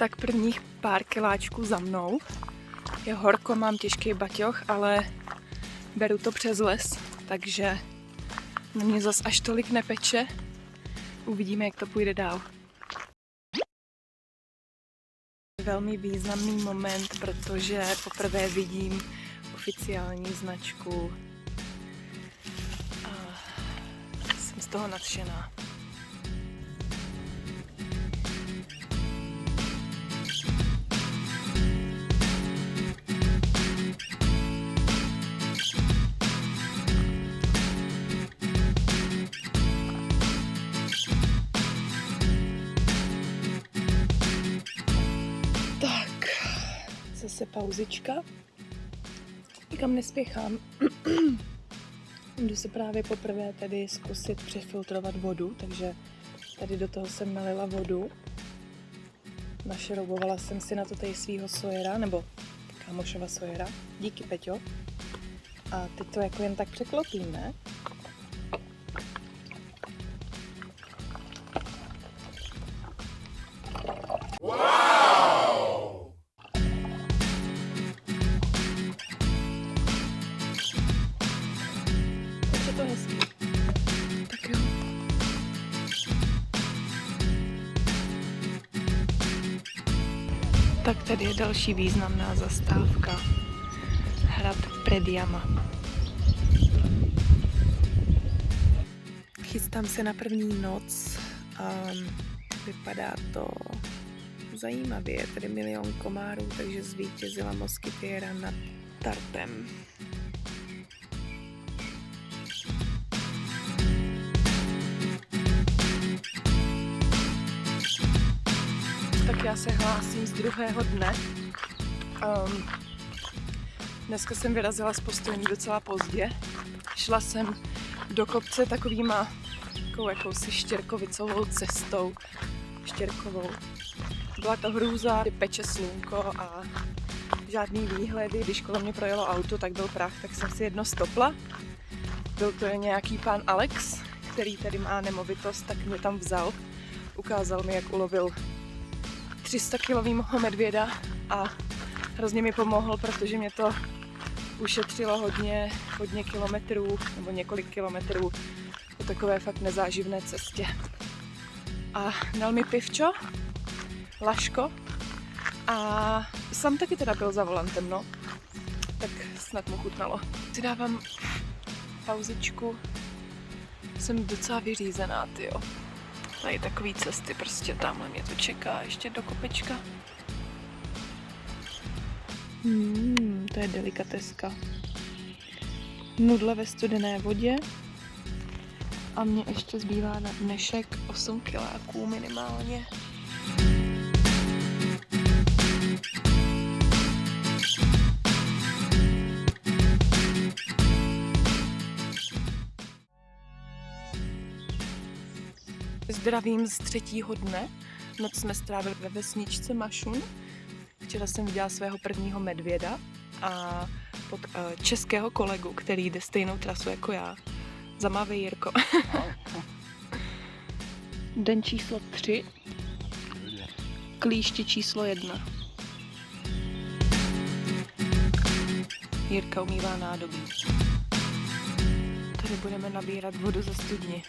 Tak prvních pár kiláčků za mnou. Je horko, mám těžký baťoch, ale beru to přes les, takže na mě zas až tolik nepeče. Uvidíme, jak to půjde dál. Velmi významný moment, protože poprvé vidím oficiální značku a jsem z toho nadšená. Zase pauzička. Nikam nespěchám. Jdu se právě poprvé tady zkusit přefiltrovat vodu, takže tady do toho jsem nalila vodu. Našroubovala jsem si na to tady svýho sojera, nebo kámošova sojera. Díky, Peťo. A teď to jako jen tak překlopím, ne? To hezký. Tak jo. Tak tady je další významná zastávka. Hrad Prediama. Chystám se na první noc a vypadá to zajímavě. Je tady milion komárů, takže zvítězila moskytiera nad tartem. Tak já se hlásím z druhého dne. Dneska jsem vyrazila z postojní docela pozdě. Šla jsem do kopce takovou jakousi štěrkovicovou cestou. Štěrkovou. Byla to hrůza, kdy peče slunko a žádný výhledy. Když kolem mě projelo auto, tak byl prach, tak jsem si jedno stopla. Byl to nějaký pán Alex, který tady má nemovitost, tak mě tam vzal. Ukázal mi, jak ulovil 300-kilovýho medvěda a hrozně mi pomohl, protože mě to ušetřilo hodně kilometrů, nebo několik kilometrů po takové fakt nezáživné cestě. A dal mi pivčo, laško a sám taky teda byl za volantem, no. Tak snad mu chutnalo. Si dávám pauzičku, jsem docela vyřízená, tyjo. Tady takový cesty, prostě tamhle mě to čeká, ještě do kopečka. To je delikateska. Nudle ve studené vodě. A mně ještě zbývá na dnešek 8 kiláků minimálně. Zdravím z třetího dne. Noc jsme strávili ve vesničce Mašun. Včera jsem viděla svého prvního medvěda a českého kolegu, který jde stejnou trasu jako já. Zamávej, Jirko. Den číslo 3. Klíště číslo 1. Jirka umývá nádobí. Tady budeme nabírat vodu ze studni.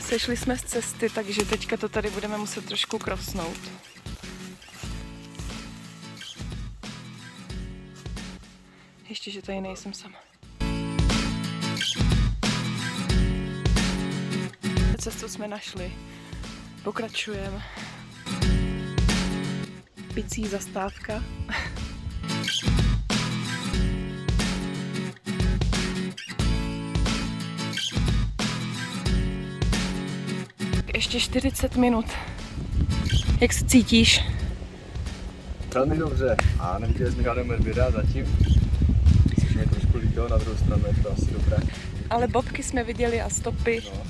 Sešli jsme z cesty, takže teďka to tady budeme muset trošku krosnout. Ještě, že tady nejsem sama. Cestu jsme našli. Pokračujeme. Picí zastávka. Ještě 40 minut. Jak se cítíš? Velmi dobře. A neviděli jsme žádného medvěda zatím. Což mě trošku líto, na druhou stranu je to asi dobré. Ale bobky jsme viděli a stopy. No.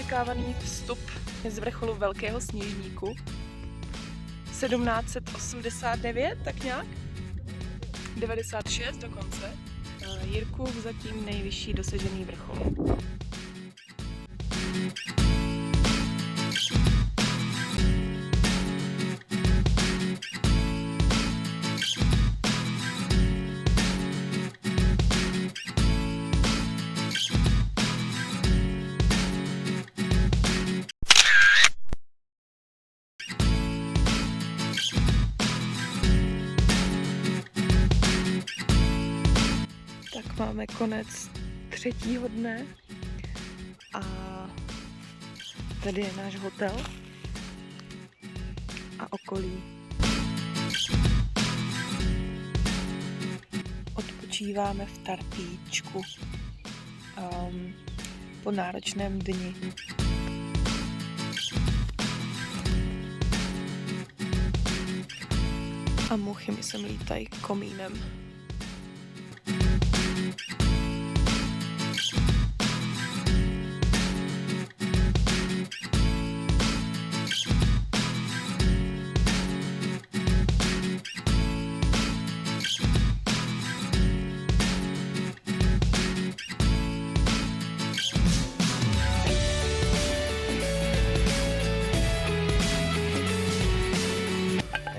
očekávaný vstup z vrcholu Velkého Sněžníku. 1789, tak nějak? 96 dokonce. Jirkův zatím nejvyšší dosažený vrchol. Tak máme konec 3. dne a tady je náš hotel a okolí. Odpočíváme v Tarpíčku po náročném dni. A muchy mi sem lítají komínem.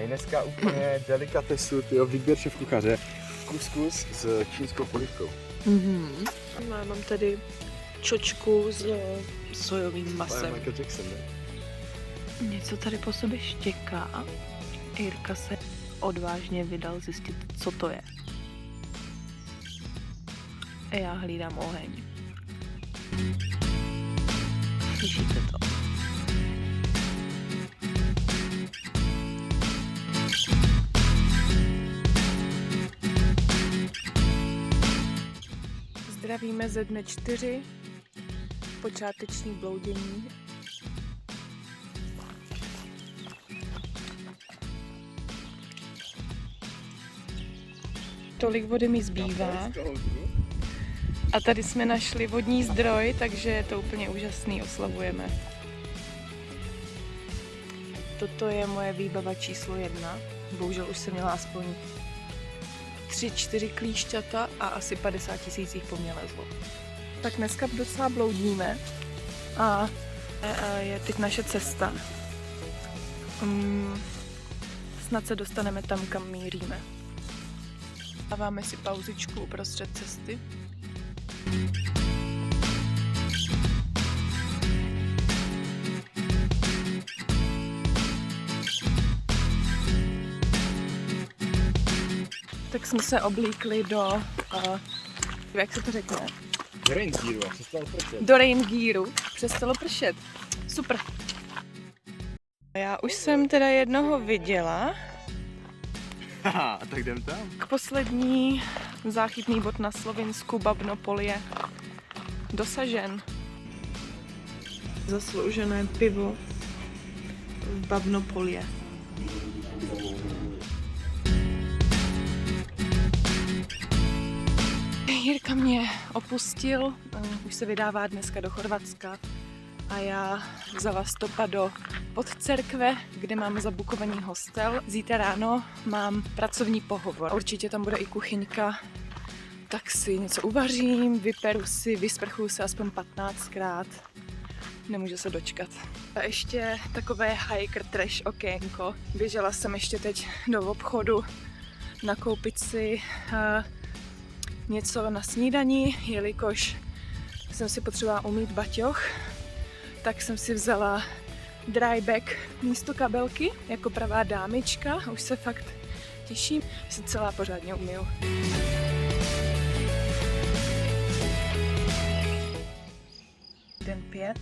Dneska úplně delikatesu, výběr šéf kuchaře. Kuskus s čínskou polívkou. Mám tady čočku s sojovým masem. Michael Jackson, ne? Něco tady po sobě štěká. Jirka se odvážně vydal zjistit, co to je. A já hlídám oheň. Slyšíte to? Zdravíme ze dne 4, počáteční bloudění. Tolik vody mi zbývá. A tady jsme našli vodní zdroj, takže je to úplně úžasný, oslavujeme. Toto je moje výbava číslo 1. Bohužel už jsem měla aspoň 3-4 klíšťata a asi 50 000 jich po mně lezlo. Tak dneska docela bloudíme a je teď naše cesta. Snad se dostaneme tam, kam míříme. Dáváme si pauzičku uprostřed cesty. Tak jsme se oblíkli do, jak se to řekne? Do rain gearu, přestalo pršet. Do rain gearu, přestalo pršet. Super. Já už jsem teda jednoho viděla. Haha, tak jdem tam. K poslední záchytný bod na Slovinsku, Babnopol, je dosažen. Zasloužené pivo v Babnopolě. Jirka mě opustil, už se vydává dneska do Chorvatska a já vzala stopa do Podcerkve, kde mám zabukovaný hostel. Zítra ráno mám pracovní pohovor. Určitě tam bude i kuchyňka, tak si něco uvařím, vyperu si, vysprchuju se aspoň 15krát. Nemůžu se dočkat. A ještě takové hiker trash okénko. Běžela jsem ještě teď do obchodu nakoupit si něco na snídani, jelikož jsem si potřebovala umýt baťoch, tak jsem si vzala dry bag místo kabelky, jako pravá dámička. Už se fakt těším, že se celá pořádně umyju. Den 5.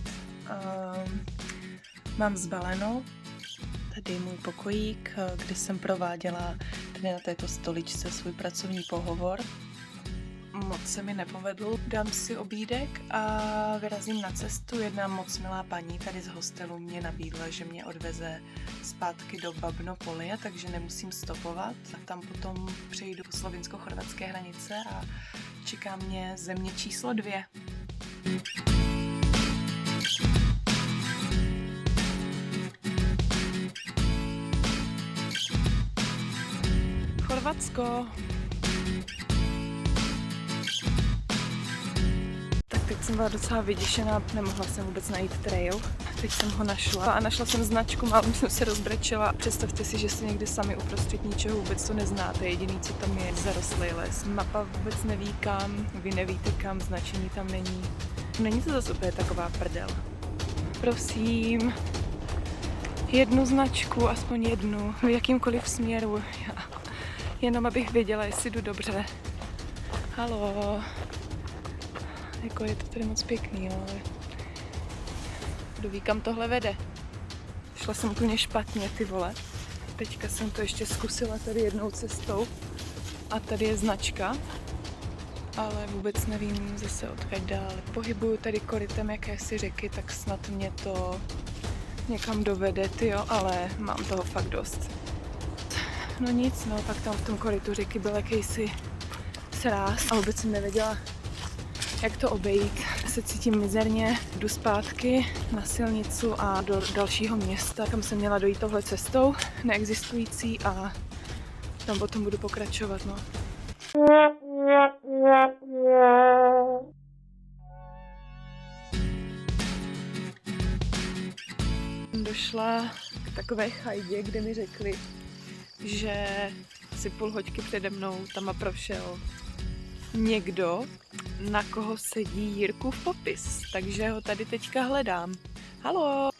Mám zbaleno. Tady je můj pokojík, kde jsem prováděla tady na této stoličce svůj pracovní pohovor. Moc se mi nepovedl, dám si obídek a vyrazím na cestu. Jedna moc milá paní tady z hostelu mě nabídla, že mě odveze zpátky do Babnopolie, takže nemusím stopovat. A tam potom přejdu slovinsko-chorvatské hranice a čeká mě země číslo 2. Chorvatsko. Tak teď jsem byla docela vyděšená, nemohla jsem vůbec najít trail. Teď jsem ho našla a našla jsem značku, málem jsem se rozbrečela. Představte si, že jste někde sami uprostřed ničeho, vůbec to neznáte, jediný co tam je zarostlý les. Mapa vůbec neví kam, vy nevíte kam, značení tam není. Není to zase úplně taková prdel. Prosím, jednu značku, aspoň jednu, v jakýmkoliv směru. Jenom abych věděla, jestli jdu dobře. Haló. Jako je to tady moc pěkný, ale kdo ví, kam tohle vede. Šla jsem úplně špatně, ty vole. Teďka jsem to ještě zkusila tady jednou cestou a tady je značka, ale vůbec nevím zase odkud dál. Pohybuju tady korytem jakési řeky, tak snad mě to někam dovede, tyjo, ale mám toho fakt dost. No nic, no, pak tam v tom korytu řeky byl jakýsi sráz a vůbec jsem nevěděla, jak to obejít. Se cítím mizerně, jdu zpátky na silnicu a do dalšího města, kam jsem měla dojít touhle cestou, neexistující, a tam potom budu pokračovat, no. Došla k takové chajdě, kde mi řekli, že asi půl hoďky přede mnou tam prošel někdo, na koho sedí Jirkův popis, takže ho tady teďka hledám. Haló!